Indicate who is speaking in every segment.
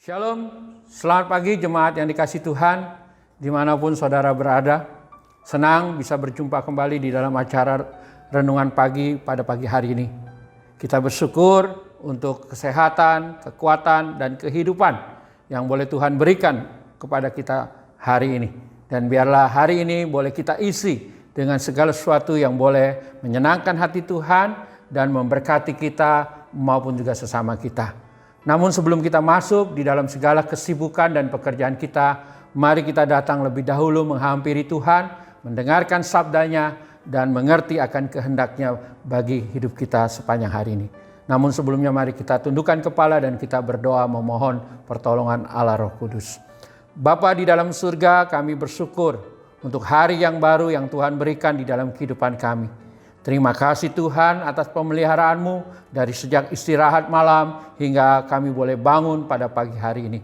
Speaker 1: Shalom, selamat pagi jemaat yang dikasihi Tuhan, dimanapun saudara berada. Senang bisa berjumpa kembali di dalam acara Renungan Pagi pada pagi hari ini. Kita bersyukur untuk kesehatan, kekuatan, dan kehidupan yang boleh Tuhan berikan kepada kita hari ini. Dan biarlah hari ini boleh kita isi dengan segala sesuatu yang boleh menyenangkan hati Tuhan dan memberkati kita maupun juga sesama kita. Namun sebelum kita masuk di dalam segala kesibukan dan pekerjaan kita, mari kita datang lebih dahulu menghampiri Tuhan, mendengarkan sabdanya, dan mengerti akan kehendaknya bagi hidup kita sepanjang hari ini. Namun sebelumnya mari kita tundukkan kepala dan kita berdoa memohon pertolongan Allah Roh Kudus. Bapa di dalam surga, kami bersyukur untuk hari yang baru yang Tuhan berikan di dalam kehidupan kami. Terima kasih Tuhan atas pemeliharaan-Mu dari sejak istirahat malam hingga kami boleh bangun pada pagi hari ini.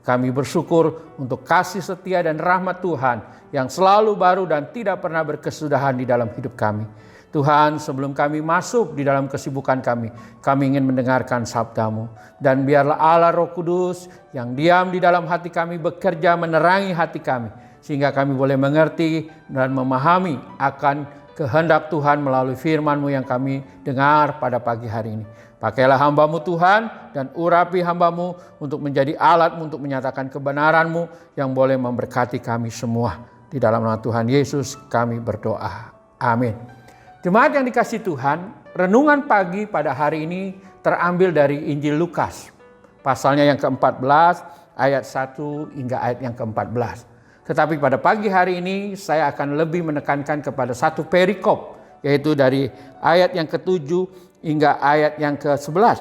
Speaker 1: Kami bersyukur untuk kasih setia dan rahmat Tuhan yang selalu baru dan tidak pernah berkesudahan di dalam hidup kami. Tuhan, sebelum kami masuk di dalam kesibukan kami ingin mendengarkan sabda-Mu. Dan biarlah Allah Roh Kudus yang diam di dalam hati kami bekerja menerangi hati kami, sehingga kami boleh mengerti dan memahami akan kehendak Tuhan melalui firman-Mu yang kami dengar pada pagi hari ini. Pakailah hamba-Mu Tuhan dan urapi hamba-Mu untuk menjadi alat-Mu untuk menyatakan kebenaran-Mu yang boleh memberkati kami semua. Di dalam nama Tuhan Yesus kami berdoa. Amin. Jemaat yang dikasihi Tuhan, renungan pagi pada hari ini terambil dari Injil Lukas. Pasalnya yang ke-14 ayat 1 hingga ayat yang ke-14. Tetapi pada pagi hari ini saya akan lebih menekankan kepada satu perikop, yaitu dari ayat yang ke-7 hingga ayat yang ke-11,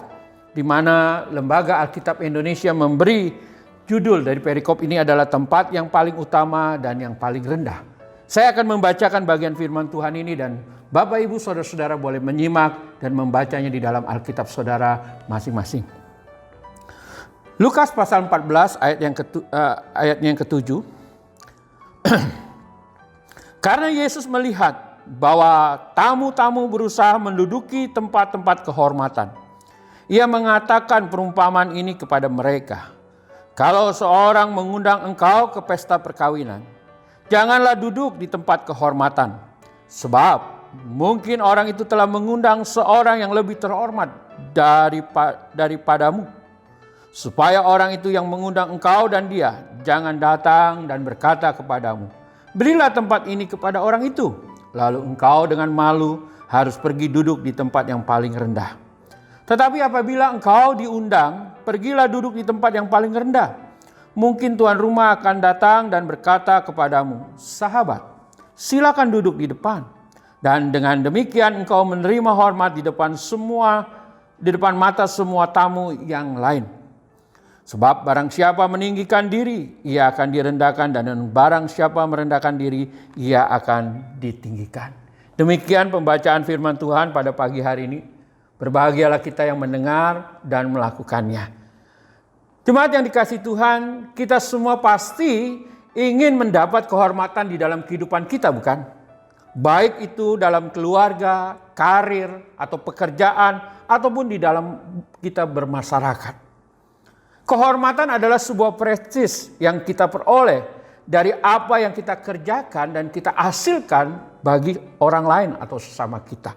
Speaker 1: di mana Lembaga Alkitab Indonesia memberi judul dari perikop ini adalah tempat yang paling utama dan yang paling rendah. Saya akan membacakan bagian firman Tuhan ini dan Bapak Ibu Saudara-saudara boleh menyimak dan membacanya di dalam Alkitab saudara masing-masing. Lukas pasal 14 ayat yang ke-7. Karena Yesus melihat bahwa tamu-tamu berusaha menduduki tempat-tempat kehormatan, Ia mengatakan perumpamaan ini kepada mereka. Kalau seorang mengundang engkau ke pesta perkawinan, janganlah duduk di tempat kehormatan, sebab mungkin orang itu telah mengundang seorang yang lebih terhormat daripadamu. Supaya orang itu yang mengundang engkau dan dia jangan datang dan berkata kepadamu, berilah tempat ini kepada orang itu. Lalu engkau dengan malu harus pergi duduk di tempat yang paling rendah. Tetapi apabila engkau diundang, pergilah duduk di tempat yang paling rendah. Mungkin tuan rumah akan datang dan berkata kepadamu, sahabat, silakan duduk di depan. Dan dengan demikian engkau menerima hormat di depan mata semua tamu yang lain. Sebab barang siapa meninggikan diri, ia akan direndahkan, dan barang siapa merendahkan diri, ia akan ditinggikan. Demikian pembacaan firman Tuhan pada pagi hari ini. Berbahagialah kita yang mendengar dan melakukannya. Jemaat yang dikasihi Tuhan, kita semua pasti ingin mendapat kehormatan di dalam kehidupan kita, bukan? Baik itu dalam keluarga, karir, atau pekerjaan, ataupun di dalam kita bermasyarakat. Kehormatan adalah sebuah prestis yang kita peroleh dari apa yang kita kerjakan dan kita hasilkan bagi orang lain atau sesama kita.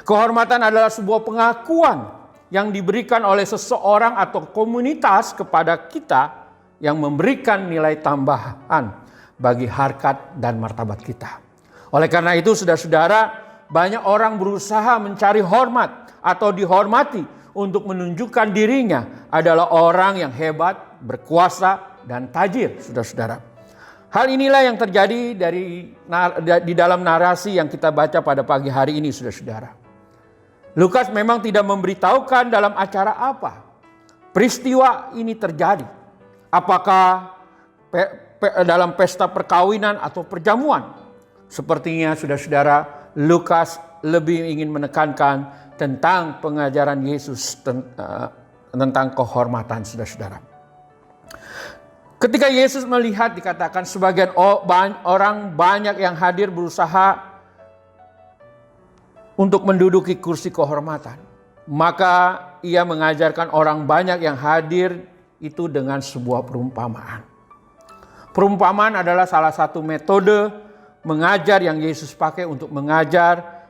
Speaker 1: Kehormatan adalah sebuah pengakuan yang diberikan oleh seseorang atau komunitas kepada kita yang memberikan nilai tambahan bagi harkat dan martabat kita. Oleh karena itu, saudara-saudara, banyak orang berusaha mencari hormat atau dihormati untuk menunjukkan dirinya adalah orang yang hebat, berkuasa, dan tajir, saudara-saudara. Hal inilah yang terjadi di dalam narasi yang kita baca pada pagi hari ini, saudara-saudara. Lukas memang tidak memberitahukan dalam acara apa peristiwa ini terjadi. Apakah dalam pesta perkawinan atau perjamuan? Sepertinya, saudara-saudara, Lukas lebih ingin menekankan tentang pengajaran Yesus tentang kehormatan, saudara-saudara. Ketika Yesus melihat, dikatakan sebagian orang banyak yang hadir berusaha untuk menduduki kursi kehormatan. Maka ia mengajarkan orang banyak yang hadir itu dengan sebuah perumpamaan. Perumpamaan adalah salah satu metode mengajar yang Yesus pakai untuk mengajar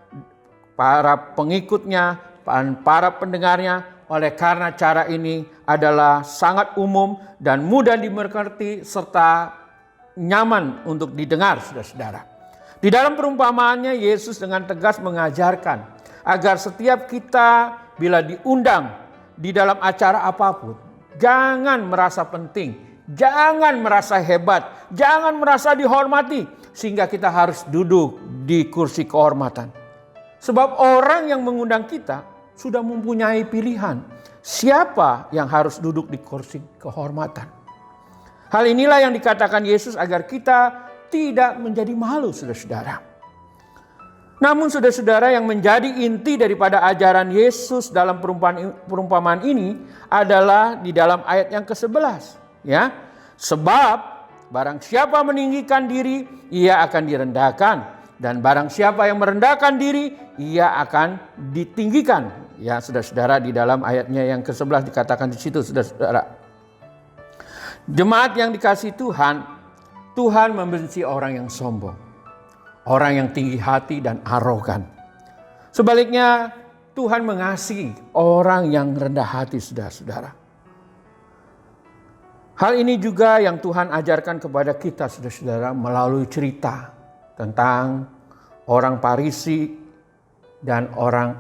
Speaker 1: para pengikutnya, para pendengarnya. Oleh karena cara ini adalah sangat umum dan mudah dimengerti serta nyaman untuk didengar, saudara-saudara. Di dalam perumpamaannya Yesus dengan tegas mengajarkan agar setiap kita bila diundang di dalam acara apapun, jangan merasa penting, jangan merasa hebat, jangan merasa dihormati sehingga kita harus duduk di kursi kehormatan. Sebab orang yang mengundang kita sudah mempunyai pilihan siapa yang harus duduk di kursi kehormatan. Hal inilah yang dikatakan Yesus agar kita tidak menjadi malu, saudara-saudara. Namun saudara-saudara, yang menjadi inti daripada ajaran Yesus dalam perumpamaan ini adalah di dalam ayat yang ke-11. Ya, sebab barang siapa meninggikan diri, ia akan direndahkan. Dan barang siapa yang merendahkan diri, ia akan ditinggikan. Ya, saudara-saudara, di dalam ayatnya yang ke-11 dikatakan di situ, saudara-saudara. Jemaat yang dikasihi Tuhan, Tuhan membenci orang yang sombong, orang yang tinggi hati dan arogan. Sebaliknya, Tuhan mengasihi orang yang rendah hati, saudara-saudara. Hal ini juga yang Tuhan ajarkan kepada kita, saudara-saudara, melalui cerita tentang orang Farisi dan orang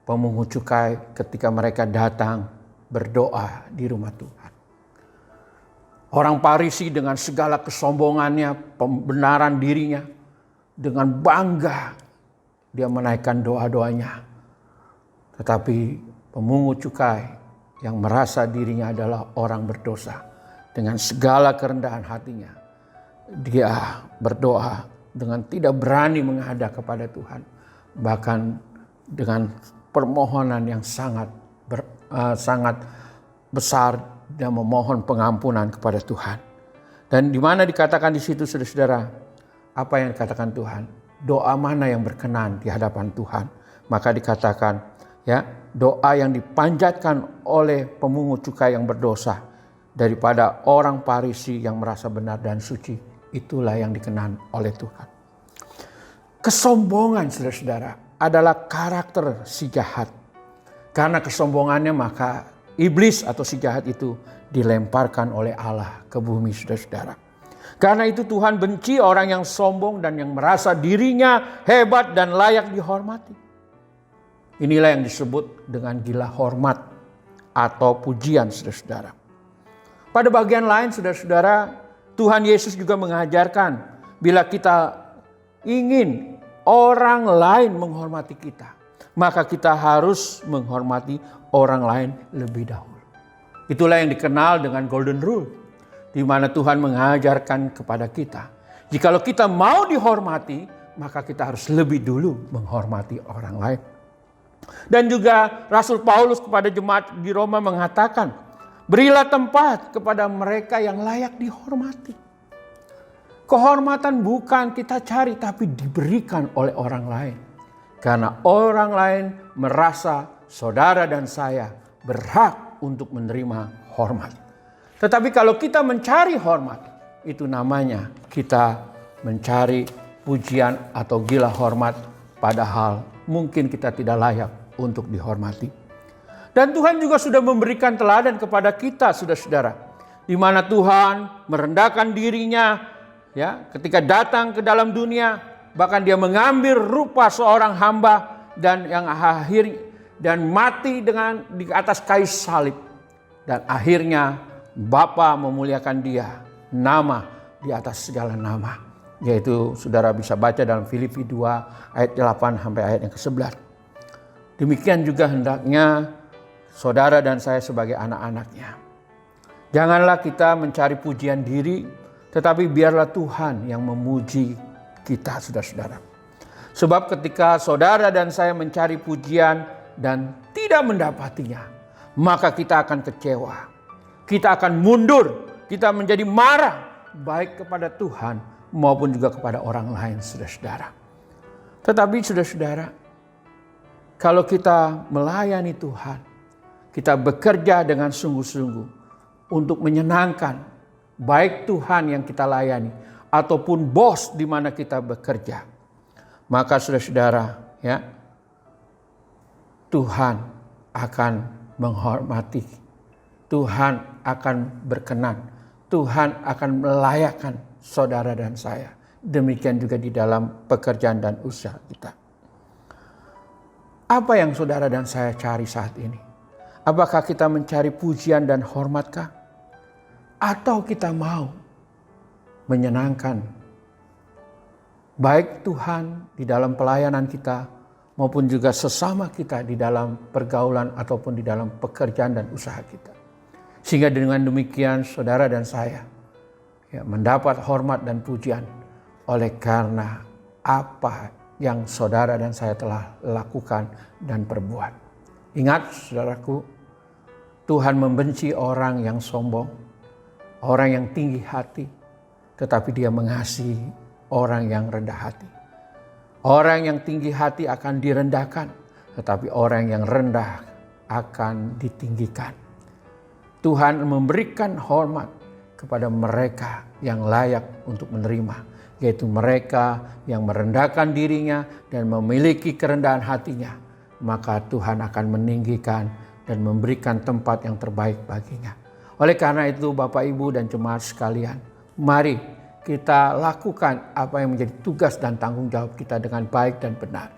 Speaker 1: pemungut cukai ketika mereka datang berdoa di rumah Tuhan. Orang Farisi dengan segala kesombongannya, pembenaran dirinya, dengan bangga dia menaikkan doa-doanya. Tetapi pemungut cukai yang merasa dirinya adalah orang berdosa, dengan segala kerendahan hatinya, dia berdoa dengan tidak berani menghadap kepada Tuhan. Bahkan dengan permohonan yang sangat besar dan memohon pengampunan kepada Tuhan. Dan di mana dikatakan di situ, saudara-saudara, apa yang dikatakan Tuhan? Doa mana yang berkenan di hadapan Tuhan? Maka dikatakan, ya, doa yang dipanjatkan oleh pemungut cukai yang berdosa daripada orang Farisi yang merasa benar dan suci, itulah yang dikenan oleh Tuhan. Kesombongan, saudara-saudara, adalah karakter si jahat. Karena kesombongannya maka iblis atau si jahat itu dilemparkan oleh Allah ke bumi, saudara-saudara. Karena itu Tuhan benci orang yang sombong dan yang merasa dirinya hebat dan layak dihormati. Inilah yang disebut dengan gila hormat atau pujian, saudara-saudara. Pada bagian lain, saudara-saudara, Tuhan Yesus juga mengajarkan bila kita ingin orang lain menghormati kita, maka kita harus menghormati orang lain lebih dahulu. Itulah yang dikenal dengan Golden Rule, di mana Tuhan mengajarkan kepada kita, jikalau kita mau dihormati, maka kita harus lebih dulu menghormati orang lain. Dan juga Rasul Paulus kepada jemaat di Roma mengatakan, berilah tempat kepada mereka yang layak dihormati. Kehormatan bukan kita cari, tapi diberikan oleh orang lain. Karena orang lain merasa saudara dan saya berhak untuk menerima hormat. Tetapi kalau kita mencari hormat, itu namanya kita mencari pujian atau gila hormat, padahal mungkin kita tidak layak untuk dihormati. Dan Tuhan juga sudah memberikan teladan kepada kita, saudara-saudara, di mana Tuhan merendahkan dirinya, ya, ketika datang ke dalam dunia, bahkan dia mengambil rupa seorang hamba dan yang dan mati di atas kayu salib. Dan akhirnya Bapa memuliakan dia, nama di atas segala nama. Yaitu saudara bisa baca dalam Filipi 2 ayat 8 sampai ayat yang ke-11. Demikian juga hendaknya saudara dan saya sebagai anak-anaknya. Janganlah kita mencari pujian diri, tetapi biarlah Tuhan yang memuji kita, saudara-saudara. Sebab ketika saudara dan saya mencari pujian dan tidak mendapatinya, maka kita akan kecewa. Kita akan mundur, kita menjadi marah, baik kepada Tuhan maupun juga kepada orang lain, saudara-saudara. Tetapi saudara-saudara, kalau kita melayani Tuhan, kita bekerja dengan sungguh-sungguh untuk menyenangkan baik Tuhan yang kita layani ataupun bos di mana kita bekerja, maka saudara-saudara, ya, Tuhan akan menghormati, Tuhan akan berkenan, Tuhan akan melayakkan saudara dan saya. Demikian juga di dalam pekerjaan dan usaha kita. Apa yang saudara dan saya cari saat ini? Apakah kita mencari pujian dan hormatkah? Atau kita mau menyenangkan baik Tuhan di dalam pelayanan kita maupun juga sesama kita di dalam pergaulan ataupun di dalam pekerjaan dan usaha kita. Sehingga dengan demikian saudara dan saya mendapat hormat dan pujian oleh karena apa yang saudara dan saya telah lakukan dan perbuat. Ingat saudaraku, Tuhan membenci orang yang sombong, orang yang tinggi hati, tetapi Dia mengasihi orang yang rendah hati. Orang yang tinggi hati akan direndahkan, tetapi orang yang rendah akan ditinggikan. Tuhan memberikan hormat kepada mereka yang layak untuk menerima, yaitu mereka yang merendahkan dirinya dan memiliki kerendahan hatinya. Maka Tuhan akan meninggikan dan memberikan tempat yang terbaik baginya. Oleh karena itu Bapak Ibu dan jemaat sekalian, mari kita lakukan apa yang menjadi tugas dan tanggung jawab kita dengan baik dan benar.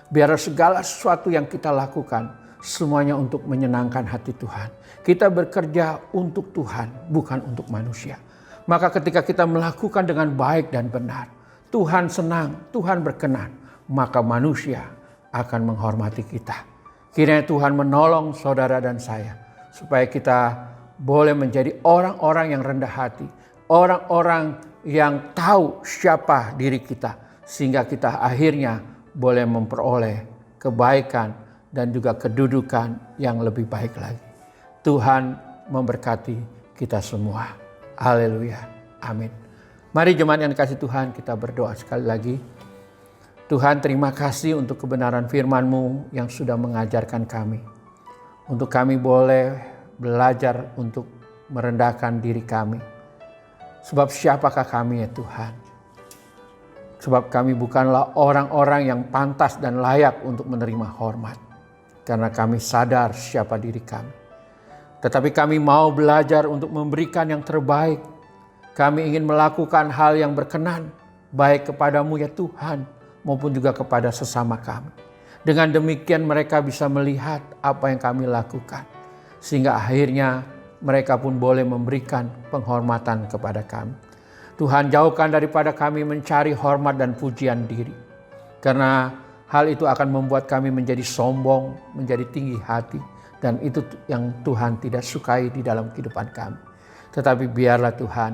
Speaker 1: Biar segala sesuatu yang kita lakukan semuanya untuk menyenangkan hati Tuhan. Kita bekerja untuk Tuhan, bukan untuk manusia. Maka ketika kita melakukan dengan baik dan benar, Tuhan senang, Tuhan berkenan, maka manusia akan menghormati kita. Kiranya Tuhan menolong saudara dan saya supaya kita boleh menjadi orang-orang yang rendah hati, orang-orang yang tahu siapa diri kita, sehingga kita akhirnya boleh memperoleh kebaikan dan juga kedudukan yang lebih baik lagi. Tuhan memberkati kita semua. Haleluya. Amin. Mari jemaat yang dikasihi Tuhan, kita berdoa sekali lagi. Tuhan, terima kasih untuk kebenaran firman-Mu yang sudah mengajarkan kami. Untuk kami boleh belajar untuk merendahkan diri kami. Sebab siapakah kami ya Tuhan? Sebab kami bukanlah orang-orang yang pantas dan layak untuk menerima hormat. Karena kami sadar siapa diri kami. Tetapi kami mau belajar untuk memberikan yang terbaik. Kami ingin melakukan hal yang berkenan, baik kepadamu ya Tuhan, maupun juga kepada sesama kami. Dengan demikian mereka bisa melihat apa yang kami lakukan. Sehingga akhirnya mereka pun boleh memberikan penghormatan kepada kami. Tuhan, jauhkan daripada kami mencari hormat dan pujian diri. Karena hal itu akan membuat kami menjadi sombong, menjadi tinggi hati. Dan itu yang Tuhan tidak sukai di dalam kehidupan kami. Tetapi biarlah Tuhan,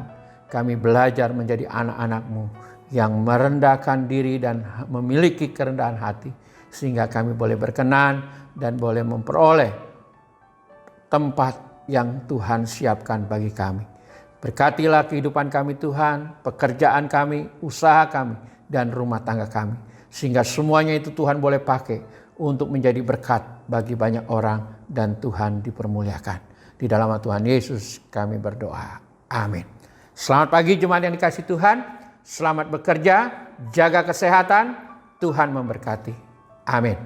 Speaker 1: kami belajar menjadi anak-anak-Mu yang merendahkan diri dan memiliki kerendahan hati. Sehingga kami boleh berkenan dan boleh memperoleh tempat yang Tuhan siapkan bagi kami. Berkatilah kehidupan kami Tuhan, pekerjaan kami, usaha kami, dan rumah tangga kami. Sehingga semuanya itu Tuhan boleh pakai untuk menjadi berkat bagi banyak orang dan Tuhan dipermuliakan. Di dalam nama Tuhan Yesus kami berdoa. Amin. Selamat pagi jemaat yang dikasihi Tuhan. Selamat bekerja, jaga kesehatan. Tuhan memberkati. Amin.